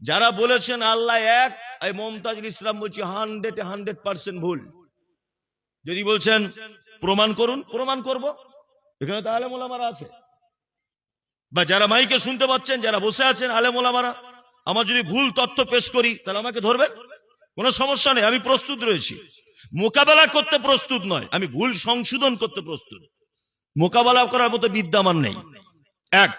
যারা বলেছেন আল্লাহ এক, এই মমতাজুল ইসলাম বলছি 100% ভুল। যদি বলছেন প্রমাণ করুন, প্রমাণ করব। এখানে তো আলেম ওলামারা আছে, বা যারা মাইকে শুনতে পাচ্ছেন, যারা বসে আছেন আলেম ওলামারা, আমার যদি ভুল তথ্য পেশ করি তাহলে আমাকে ধরবেন, কোনো সমস্যা নেই, আমি প্রস্তুত রয়েছি। মোকাবেলা করতে প্রস্তুত নয়, আমি ভুল সংশোধন করতে প্রস্তুত। মোকাবেলা করার মতো বিদ্যমান নেই। এক,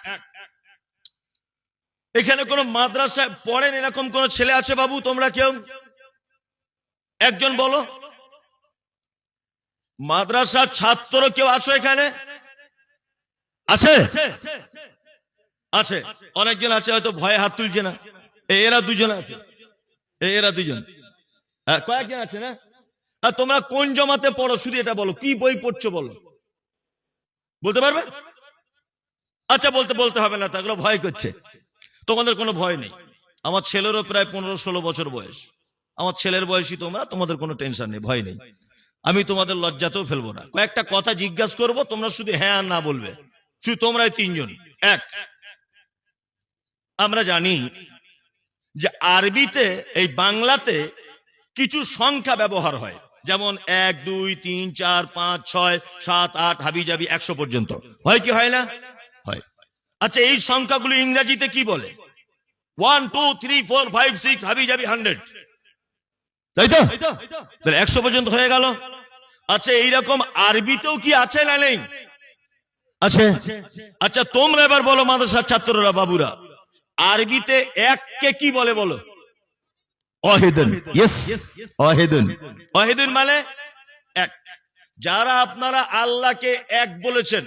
এখানে কোন মাদ্রাসায় পড়েন এরকম কোন ছেলে আছে বাবু? তোমরা কেউ একজন বলো। মাদ্রাসার ছাত্র কেউ আছো এখানে? আছে? আছে, অনেকজন আছে, হয়তো ভয়ে হাত তুলছে না। এরা দুজন আছে, এরা দুজন, কয়েকজন আছে না? আর তোমরা কোন জমাতে পড়ো শুধু এটা বলো, কি বই পড়ছো বলো, বলতে পারবে? আচ্ছা, বলতে হবে না, তাগুলো ভয় করছে। তোমাদের কোনো ভয় নেই, আমার ছেলেরও প্রায় 15-16 বছর বয়স, আমার ছেলের বয়সী তোমরা, তোমাদের কোনো টেনশন নেই, ভয় নেই। আমি তোমাদের লজ্জাতেও ফেলবো না, কয়েকটা কথা জিজ্ঞাসা করবো, তোমরা শুধু হ্যাঁ আর না বলবে, শুধু তোমরাই তিনজন। এক, আমরা জানি যে আরবিতে, এই বাংলাতে কিছু সংখ্যা ব্যবহার হয়, যেমন 1, 2, 3, 4, 5, 6, 7, 8 হাবিজাবি 100 পর্যন্ত হয় কি হয় না? হয়। আচ্ছা, এই সংখ্যাগুলো ইংরেজিতে কি বলে? 1, 2, 3, 4, 5, 6 হাবিজাবি 100, তাই তো? তাহলে 100 পর্যন্ত হয়ে গেল। আচ্ছা, এইরকম আরবিতেও কি আছে না নেই? আছে। আচ্ছা, তোমরা এবার বলো মাদ্রাসার ছাত্ররা, বাবুরা, আরবিতে এককে কি বলে বলো? ওয়াহিদুন। ইয়েস, ওয়াহিদুন। ওয়াহিদুন মানে এক। যারা আপনারা আল্লাহকে এক বলেছেন,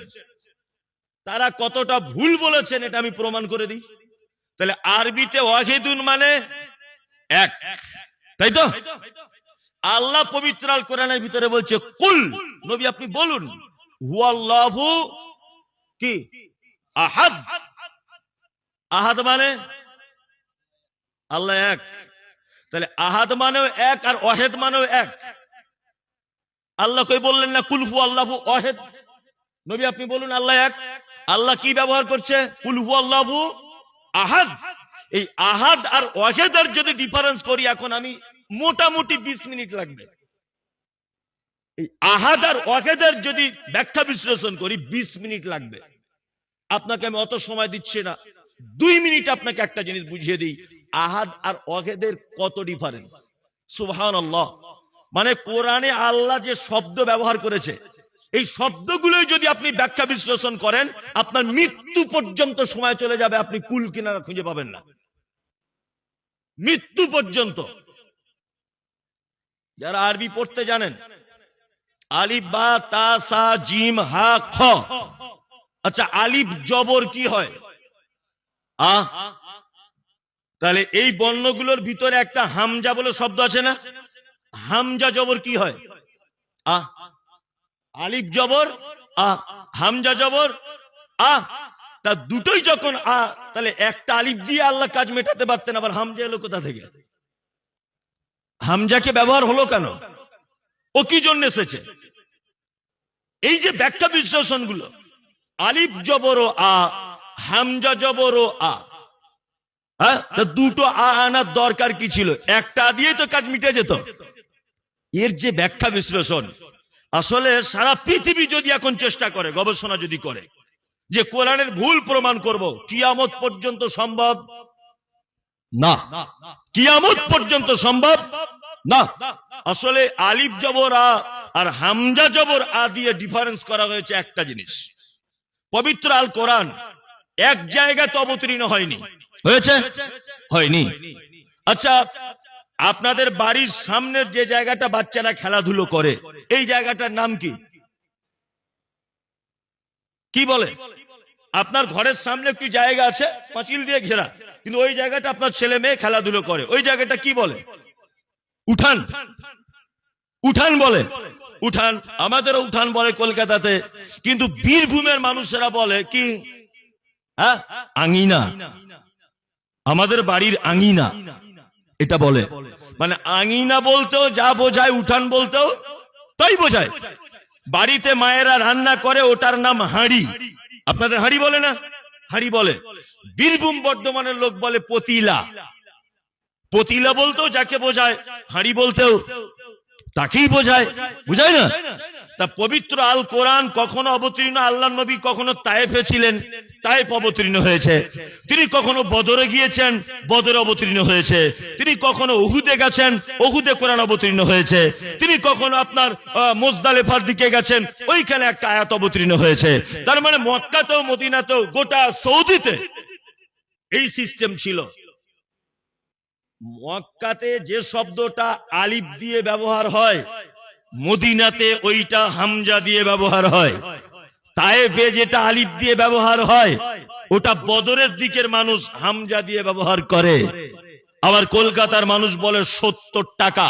তারা কতটা ভুল বলেছেন এটা আমি প্রমাণ করে দিই। তাহলে আরবিতে ওয়াহিদুন মানে এক, তাই তো? আল্লাহ পবিত্র আল কোরআনের ভিতরে বলছে, কুল, নবী আপনি বলুন, হুয়াল্লাহু কি? আহাদ। আহাদ মানে আল্লাহ এক। তাহলে আহাদ মানেও এক, আর ওয়াহিদ মানেও এক। আল্লাহ কই বললেন না কুল হুয়াল্লাহু ওয়াহিদ? নবী আপনি বলুন আল্লাহ এক। আল্লাহ কি ব্যবহার করছে? কুল হুয়াল্লাহু আহাদ। এই আহাদ আর ওয়াহিদের যদি ডিফারেন্স করি, এখন আমি মোটামুটি 20 মিনিট লাগবে। এই আহাদ আর ওয়াহিদের যদি ব্যাখ্যা বিশ্লেষণ করি 20 মিনিট লাগবে। আপনাকে আমি অত সময় দিচ্ছি না, 2 মিনিট আপনাকে একটা জিনিস বুঝিয়ে দিই, আহাদ আর ওয়াহিদের কত ডিফারেন্স। সুবহানাল্লাহ। মানে কোরআনে আল্লাহ যে শব্দ ব্যবহার করেছে, এই শব্দগুলোই যদি আপনি ব্যাখ্যা বিশ্লেষণ করেন, আপনার মৃত্যু পর্যন্ত সময় চলে যাবে, আপনি কুল কিনারা খুঁজে পাবেন না, মৃত্যু পর্যন্ত। যারা আরবি পড়তে জানেন, আলিফ বা তা সা জিম হা খ। আচ্ছা, আলিফ জবর কি হয়? আ। তাহলে এই বর্ণগুলোর ভিতরে একটা হামজা বলে শব্দ আছে না? হামজা জবর কি হয়? আ। আলিফ জবর আ, হামজা জবর আ। তা দুটোই যখন আ, তাহলে একটা আলিফ দিয়ে আল্লাহ কাজ মেটাতে পারতেন, আবার হামজা এলো কোথা থেকে? হামজাকে ব্যবহার হলো কেন? ও কি জন্য এসেছে? এই যে ব্যাখ্যা বিশ্লেষণ গুলো, আলিফ জবর আ, হামজা জবর আ, হ্যাঁ, দুটো আ আনার দরকার কি ছিল? একটা দিয়ে তো কাজ মিটে যেত। এর যে ব্যাখ্যা বিশ্লেষণ, আসলে সারা পৃথিবী যদি এখন চেষ্টা করে, গবেষণা যদি করে, যে কোরআনের ভুল প্রমাণ করব, কিয়ামত পর্যন্ত সম্ভব না। কিয়ামত পর্যন্ত সম্ভব না। আসলে আলিফ জবর আ আর হামজা জবর আ দিয়ে ডিফারেন্স করা হয়েছে একটা জিনিস। পবিত্র আল কোরআন এক জায়গায় তো অবতীর্ণ হয়নি, হয়েছে? হয়নি। আচ্ছা, আপনাদের বাড়ির সামনের যে জায়গাটা বাচ্চারা খেলাধুলো করে, এই জায়গাটার নাম কি? কি বলে? আপনার ঘরের সামনে একটু জায়গা আছে, পাঁচিল দিয়ে ঘেরা, কিন্তু ওই জায়গাটা আপনার ছেলে মেয়ে খেলাধুলো করে, ওই জায়গাটা কি বলে? উঠান। উঠান বলে। উঠান, আমাদেরও উঠান বলে কলকাতাতে, কিন্তু বীরভূমের মানুষেরা বলে কি? হ্যাঁ, আঙিনা। আমাদের বাড়ির আঙিনা এটা বলে। মানে আঙিনা বলতেও যা বোঝায়, উঠান বলতেও তাই বোঝায়। বাড়িতে মায়েরা রান্না করে, ওটার নাম হাঁড়ি। আপনাদের হাঁড়ি বলে না? হাঁড়ি বলে। বীরভূম বর্ধমানের লোক বলে পতিলা। পতিলা বলতেও যাকে বোঝায়, হাঁড়ি বলতেও তাকেই বোঝায়, বুঝায় না? তা পবিত্র আল কোরআন কখনো অবতীর্ণ, আল্লাহ নবী কখনো তায়েফে ছিলেন, তায়েফ অবতীর্ণ হয়েছে। তিনি কখনো বদরে গিয়েছেন, বদরে অবতীর্ণ হয়েছে। তিনি কখনো উহুদে গেছেন, উহুদে কোরআন অবতীর্ণ হয়েছে। তিনি কখনো আপনার মুজদালিফার দিকে গেছেন, ওইখানে একটা আয়াত অবতীর্ণ হয়েছে। তার মানে মক্কাতেও মদিনাতেও গোটা সৌদিতে এই সিস্টেম ছিল। মক্কাতে যে শব্দটা আলিফ দিয়ে ব্যবহার হয়, মদিনাতে ওইটা হামজা দিয়ে ব্যবহার হয়। তায়েফে যেটা আলিফ দিয়ে ব্যবহার হয়, ওটা বদরের দিকের মানুষ হামজা দিয়ে ব্যবহার করে। আবার কলকাতার মানুষ বলে 70 টাকা,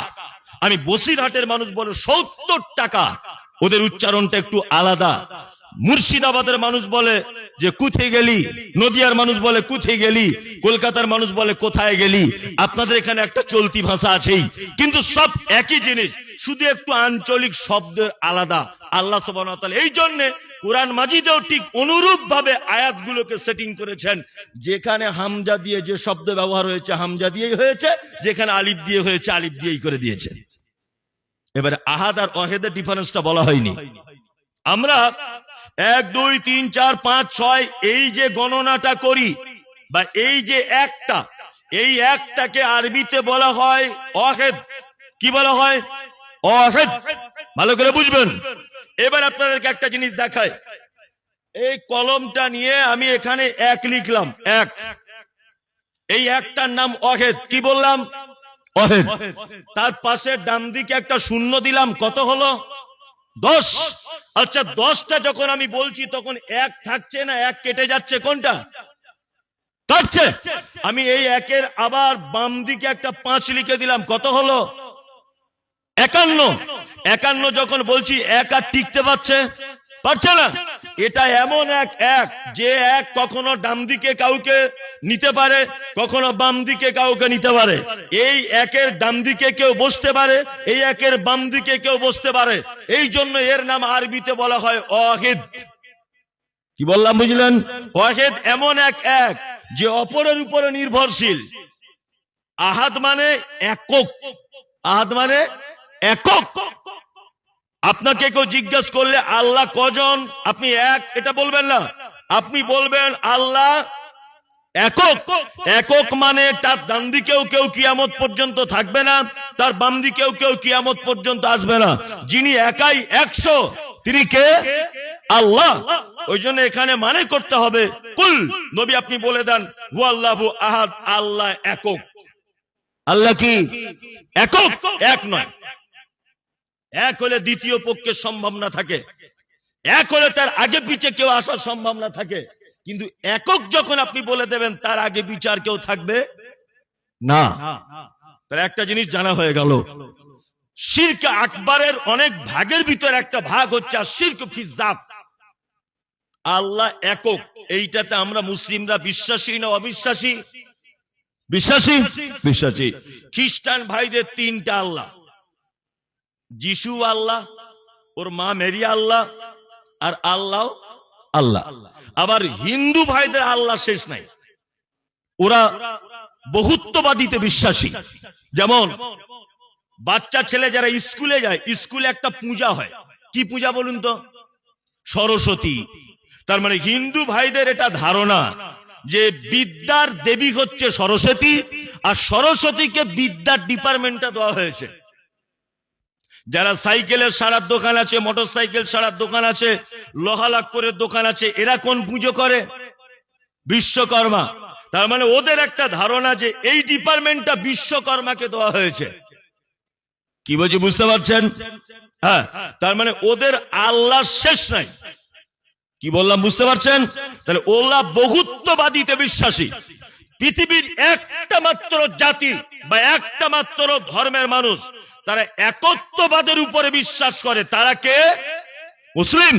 আমি বসিরহাটের মানুষ বলে 70 টাকা, ওদের উচ্চারণটা একটু আলাদা। মুর্শিদাবাদের মানুষ বলে যে কোথায় গেলি, নদিয়ার মানুষ বলে কোথায় গেলি, কলকাতার মানুষ বলে কোথায় গেলি। আপনাদের এখানে একটা চলতি ভাষা আছেই, কিন্তু সব একই জিনিস, শুধু একটু আঞ্চলিক শব্দের আলাদা। আল্লাহ সুবহানাহু ওয়া তাআলা এই জন্য কোরআন মাজিদেও ঠিক অনুরূপ ভাবে আয়াতগুলোকে সেটিং করেছেন। যেখানে হামজা দিয়ে যে শব্দ ব্যবহার হয়েছে, হামজা দিয়েই হয়েছে, যেখানে আলিফ দিয়ে হয়েছে, আলিফ দিয়েই করে দিয়েছে। এবারে আহাদ আর ওয়াহিদের ডিফারেন্সটা বলা হয়নি। আমরা 1 2 3 4 5 6 এই যে গণনাটা করি, বা এই যে একটা, এই একটাকে আরবিতে বলা হয় ওয়াহিদ। কি বলা হয়? ওয়াহিদ। ভালো করে বুঝবেন। এবার আপনাদেরকে একটা জিনিস দেখায়। এই কলমটা নিয়ে আমি এখানে 1 লিখলাম, 1। এই একটার নাম ওয়াহিদ। কি বললাম? ওয়াহিদ। তার পাশে ডান দিকে একটা শূন্য দিলাম, কত হলো? 10। আচ্ছা, 10টা যখন আমি বলছি তখন 1 থাকছে না 1 কেটে যাচ্ছে? কোনটা কাটছে? আমি এই 1-এর আবার বাম দিকে একটা 5 লিখে দিলাম, কত হলো? 51। 51 যখন বলছি 1 আর টিকতে পারছে না। এটা এমন এক যে এক কখনো ডান দিকে কাউকে নিতে পারে, কখনো বাম দিকে কাউকে নিতে পারে। এই 1-এর ডান দিকে কেউ বসতে পারে, এই 1-এর বাম দিকে কেউ বসতে পারে। এই জন্য এর নাম আরবিতে বলা হয় ওয়াহিদ। কি বললাম বুঝলেন? ওয়াহিদ এমন এক যে অপরের উপরে নির্ভরশীল। আহাদ মানে একক। আহাদ মানে একক। আপনাকে কেউ জিজ্ঞেস করলে আল্লাহ কজন, আপনি 1 এটা বলবেন না, আপনি বলবেন আল্লাহ একক। একক মানে তার ডান দিকেও কেউ কিয়ামত পর্যন্ত থাকবে না, তার বাম দিকেও কেউ কিয়ামত পর্যন্ত আসবে না। যিনি একাই 100, তিনি কে? আল্লাহ। ওই জন্য এখানে মানে করতে হবে কুল, নবী আপনি বলে দেন হুয়াল্লাহু আহাদ, আল্লাহ একক। আল্লাহ কি একক? এক নয়। এক হলে দ্বিতীয় পক্ষের সম্ভাবনা থাকে, এক হলে তার আগে পিছে কেউ আসার সম্ভাবনা থাকে, কিন্তু একক যখন আপনি বলে দেবেন তার আগে বিচার কেউ থাকবে না। তার একটা জিনিস জানা হয়ে গেল, শিরক আকবরের অনেক ভাগের ভিতর একটা ভাগ হচ্ছে শিরক ফি যাত। আল্লাহ একক, এইটাতে আমরা মুসলিমরা বিশ্বাসী না অবিশ্বাসী? বিশ্বাসী। বিশ্বাসী। খ্রিস্টান ভাইদের 3টা আল্লাহ, যিশু আল্লাহ, ওর মা মেরি আল্লাহ, আর আল্লাহ আল্লাহ। আবার হিন্দু ভাইদের আল্লাহ শেষ নাই, ওরা বহুত্ববাদীতে বিশ্বাসী। যেমন বাচ্চা ছেলে যারা স্কুলে যায়, স্কুলে একটা পূজা হয়, কি পূজা বলুন তো? সরস্বতী। তার মানে হিন্দু ভাইদের এটা ধারণা যে বিদ্যার দেবী হচ্ছে সরস্বতী, আর সরস্বতীকে বিদ্যার ডিপার্টমেন্টটা দেওয়া হয়েছে। যারা সাইকেলের সারার দোকান আছে, মোটর সাইকেল সারার দোকান আছে, লোহা লাকড়ের দোকান আছে, এরা কোন পুজো করে? বিশ্বকর্মা। তার মানে ওদের একটা ধারণা যে এই ডিপার্টমেন্টটা বিশ্বকর্মাকে দেওয়া হয়েছে। কি বলছি বুঝতে পারছেন? হ্যাঁ, তার মানে ওদের আল্লাহ শেষ নাই। কি বললাম বুঝতে পারছেন? তাহলে ওরা বহুত্ববাদীতে বিশ্বাসী। পৃথিবীর একটা মাত্র জাতি বা একটা মাত্র ধর্মের মানুষ তারা একত্ববাদের উপরে বিশ্বাস করে, তারা কে? মুসলিম।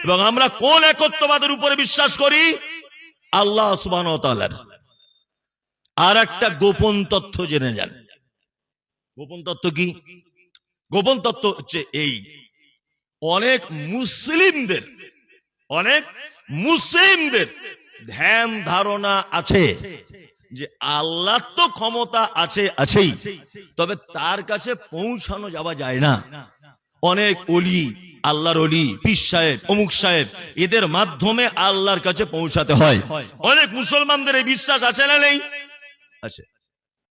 এবং আমরা কোন একত্ববাদের উপরে বিশ্বাস করি? আল্লাহ সুবহানাহু ওয়া তাআলার। আর একটা গোপন তথ্য জেনে যান। গোপন তথ্য কি? গোপন তথ্য হচ্ছে এই, অনেক মুসলিমদের ধ্যান ধারণা আছে যে আল্লাহ তো ক্ষমতা আছেই, তবে তার কাছে পৌঁছানো যাওয়া যায় না। অনেক ওলি, আল্লাহর ওলি, পীর সাহেব, অমুক সাহেব, এদের মাধ্যমে আল্লাহর কাছে পৌঁছাতে হয়। অনেক মুসলমানদের এই বিশ্বাস আছে না নেই? আছে।